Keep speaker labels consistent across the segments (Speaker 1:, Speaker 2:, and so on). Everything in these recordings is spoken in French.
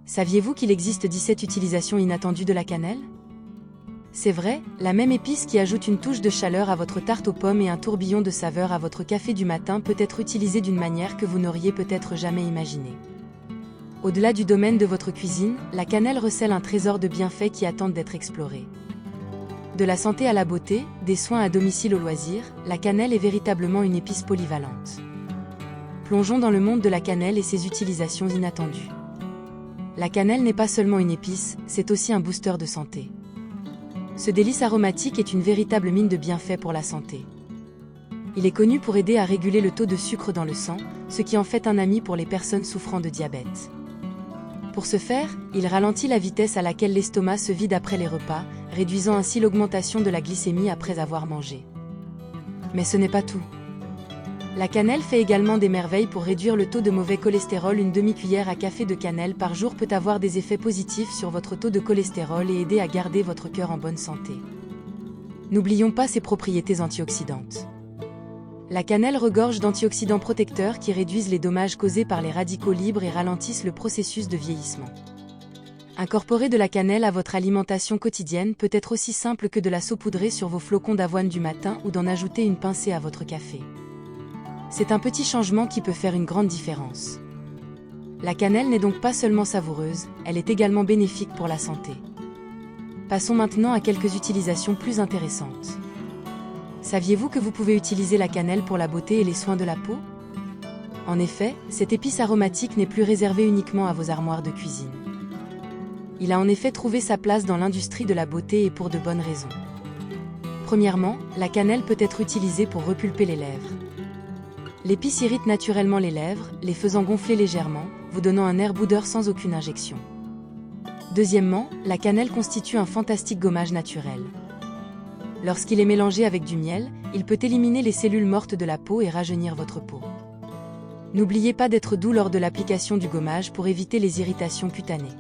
Speaker 1: Saviez-vous qu'il existe 17 utilisations inattendues de la cannelle? C'est vrai, la même épice qui ajoute une touche de chaleur à votre tarte aux pommes et un tourbillon de saveur à votre café du matin peut être utilisée d'une manière que vous n'auriez peut-être jamais imaginée. Au-delà du domaine de votre cuisine, la cannelle recèle un trésor de bienfaits qui attendent d'être explorés. De la santé à la beauté, des soins à domicile au loisir, la cannelle est véritablement une épice polyvalente. Plongeons dans le monde de la cannelle et ses utilisations inattendues. La cannelle n'est pas seulement une épice, c'est aussi un booster de santé. Ce délice aromatique est une véritable mine de bienfaits pour la santé. Il est connu pour aider à réguler le taux de sucre dans le sang, ce qui en fait un ami pour les personnes souffrant de diabète. Pour ce faire, il ralentit la vitesse à laquelle l'estomac se vide après les repas, réduisant ainsi l'augmentation de la glycémie après avoir mangé. Mais ce n'est pas tout. La cannelle fait également des merveilles pour réduire le taux de mauvais cholestérol. Une demi-cuillère à café de cannelle par jour peut avoir des effets positifs sur votre taux de cholestérol et aider à garder votre cœur en bonne santé. N'oublions pas ses propriétés antioxydantes. La cannelle regorge d'antioxydants protecteurs qui réduisent les dommages causés par les radicaux libres et ralentissent le processus de vieillissement. Incorporer de la cannelle à votre alimentation quotidienne peut être aussi simple que de la saupoudrer sur vos flocons d'avoine du matin ou d'en ajouter une pincée à votre café. C'est un petit changement qui peut faire une grande différence. La cannelle n'est donc pas seulement savoureuse, elle est également bénéfique pour la santé. Passons maintenant à quelques utilisations plus intéressantes. Saviez-vous que vous pouvez utiliser la cannelle pour la beauté et les soins de la peau? En effet, cette épice aromatique n'est plus réservée uniquement à vos armoires de cuisine. Il a en effet trouvé sa place dans l'industrie de la beauté et pour de bonnes raisons. Premièrement, la cannelle peut être utilisée pour repulper les lèvres. L'épice irrite naturellement les lèvres, les faisant gonfler légèrement, vous donnant un air boudeur sans aucune injection. Deuxièmement, la cannelle constitue un fantastique gommage naturel. Lorsqu'il est mélangé avec du miel, il peut éliminer les cellules mortes de la peau et rajeunir votre peau. N'oubliez pas d'être doux lors de l'application du gommage pour éviter les irritations cutanées.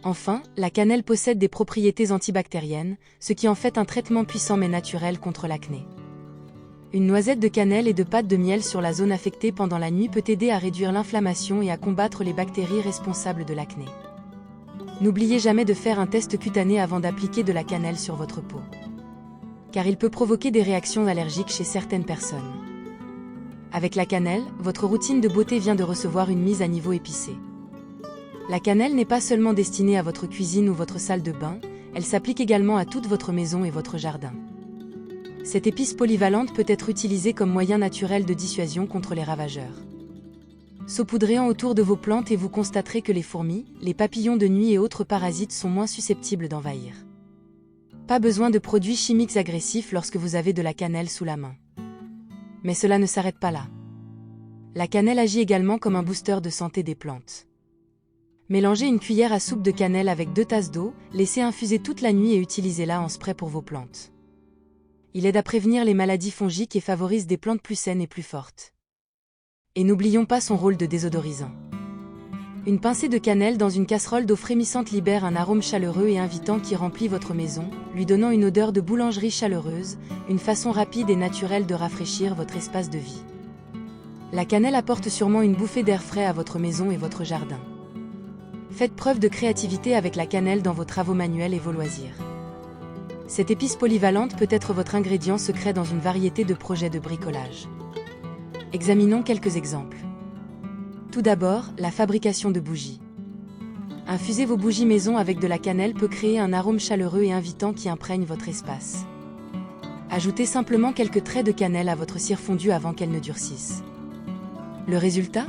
Speaker 1: Enfin, la cannelle possède des propriétés antibactériennes, ce qui en fait un traitement puissant mais naturel contre l'acné. Une noisette de cannelle et de pâte de miel sur la zone affectée pendant la nuit peut aider à réduire l'inflammation et à combattre les bactéries responsables de l'acné. N'oubliez jamais de faire un test cutané avant d'appliquer de la cannelle sur votre peau, car il peut provoquer des réactions allergiques chez certaines personnes. Avec la cannelle, votre routine de beauté vient de recevoir une mise à niveau épicée. La cannelle n'est pas seulement destinée à votre cuisine ou votre salle de bain, elle s'applique également à toute votre maison et votre jardin. Cette épice polyvalente peut être utilisée comme moyen naturel de dissuasion contre les ravageurs. Saupoudrez-en autour de vos plantes et vous constaterez que les fourmis, les papillons de nuit et autres parasites sont moins susceptibles d'envahir. Pas besoin de produits chimiques agressifs lorsque vous avez de la cannelle sous la main. Mais cela ne s'arrête pas là. La cannelle agit également comme un booster de santé des plantes. Mélangez une cuillère à soupe de cannelle avec 2 tasses d'eau, laissez infuser toute la nuit et utilisez-la en spray pour vos plantes. Il aide à prévenir les maladies fongiques et favorise des plantes plus saines et plus fortes. Et n'oublions pas son rôle de désodorisant. Une pincée de cannelle dans une casserole d'eau frémissante libère un arôme chaleureux et invitant qui remplit votre maison, lui donnant une odeur de boulangerie chaleureuse, une façon rapide et naturelle de rafraîchir votre espace de vie. La cannelle apporte sûrement une bouffée d'air frais à votre maison et votre jardin. Faites preuve de créativité avec la cannelle dans vos travaux manuels et vos loisirs. Cette épice polyvalente peut être votre ingrédient secret dans une variété de projets de bricolage. Examinons quelques exemples. Tout d'abord, la fabrication de bougies. Infuser vos bougies maison avec de la cannelle peut créer un arôme chaleureux et invitant qui imprègne votre espace. Ajoutez simplement quelques traits de cannelle à votre cire fondue avant qu'elle ne durcisse. Le résultat?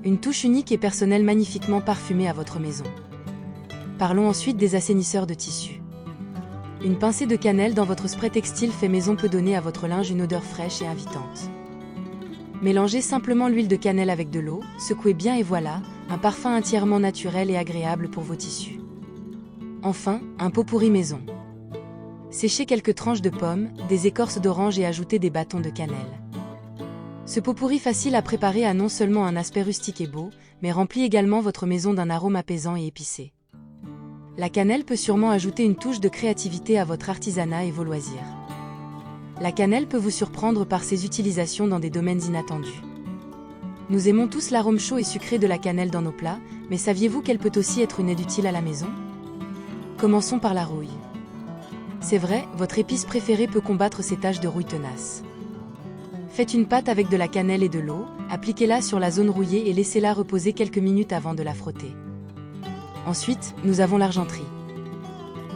Speaker 1: Une touche unique et personnelle magnifiquement parfumée à votre maison. Parlons ensuite des assainisseurs de tissu. Une pincée de cannelle dans votre spray textile fait maison peut donner à votre linge une odeur fraîche et invitante. Mélangez simplement l'huile de cannelle avec de l'eau, secouez bien et voilà, un parfum entièrement naturel et agréable pour vos tissus. Enfin, un pot pourri maison. Séchez quelques tranches de pommes, des écorces d'orange et ajoutez des bâtons de cannelle. Ce pot pourri facile à préparer a non seulement un aspect rustique et beau, mais remplit également votre maison d'un arôme apaisant et épicé. La cannelle peut sûrement ajouter une touche de créativité à votre artisanat et vos loisirs. La cannelle peut vous surprendre par ses utilisations dans des domaines inattendus. Nous aimons tous l'arôme chaud et sucré de la cannelle dans nos plats, mais saviez-vous qu'elle peut aussi être une aide utile à la maison? Commençons par la rouille. C'est vrai, votre épice préférée peut combattre ces taches de rouille tenaces. Faites une pâte avec de la cannelle et de l'eau, appliquez-la sur la zone rouillée et laissez-la reposer quelques minutes avant de la frotter. Ensuite, nous avons l'argenterie.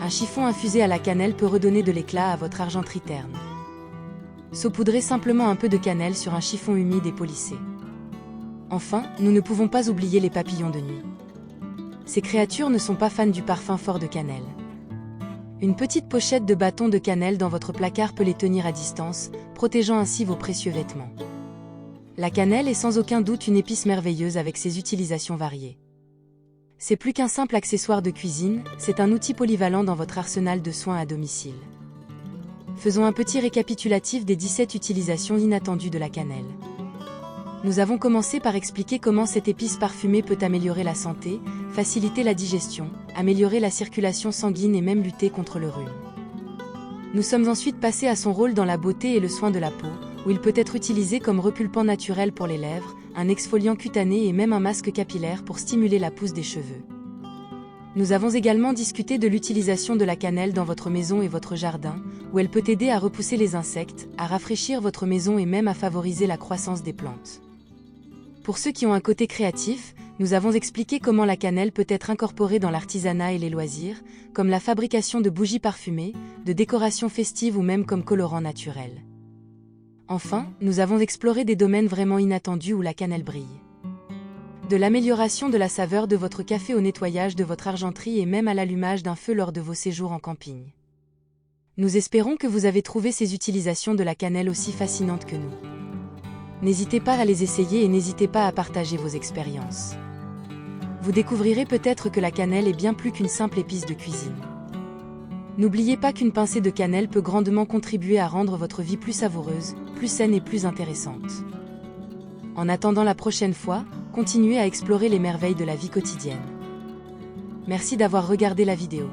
Speaker 1: Un chiffon infusé à la cannelle peut redonner de l'éclat à votre argenterie terne. Saupoudrez simplement un peu de cannelle sur un chiffon humide et polissez. Enfin, nous ne pouvons pas oublier les papillons de nuit. Ces créatures ne sont pas fans du parfum fort de cannelle. Une petite pochette de bâtons de cannelle dans votre placard peut les tenir à distance, protégeant ainsi vos précieux vêtements. La cannelle est sans aucun doute une épice merveilleuse avec ses utilisations variées. C'est plus qu'un simple accessoire de cuisine, c'est un outil polyvalent dans votre arsenal de soins à domicile. Faisons un petit récapitulatif des 17 utilisations inattendues de la cannelle. Nous avons commencé par expliquer comment cette épice parfumée peut améliorer la santé, faciliter la digestion, améliorer la circulation sanguine et même lutter contre le rhume. Nous sommes ensuite passés à son rôle dans la beauté et le soin de la peau, où il peut être utilisé comme repulpant naturel pour les lèvres, un exfoliant cutané et même un masque capillaire pour stimuler la pousse des cheveux. Nous avons également discuté de l'utilisation de la cannelle dans votre maison et votre jardin, où elle peut aider à repousser les insectes, à rafraîchir votre maison et même à favoriser la croissance des plantes. Pour ceux qui ont un côté créatif, nous avons expliqué comment la cannelle peut être incorporée dans l'artisanat et les loisirs, comme la fabrication de bougies parfumées, de décorations festives ou même comme colorant naturel. Enfin, nous avons exploré des domaines vraiment inattendus où la cannelle brille. De l'amélioration de la saveur de votre café au nettoyage de votre argenterie et même à l'allumage d'un feu lors de vos séjours en camping. Nous espérons que vous avez trouvé ces utilisations de la cannelle aussi fascinantes que nous. N'hésitez pas à les essayer et n'hésitez pas à partager vos expériences. Vous découvrirez peut-être que la cannelle est bien plus qu'une simple épice de cuisine. N'oubliez pas qu'une pincée de cannelle peut grandement contribuer à rendre votre vie plus savoureuse, plus saine et plus intéressante. En attendant la prochaine fois, continuez à explorer les merveilles de la vie quotidienne. Merci d'avoir regardé la vidéo.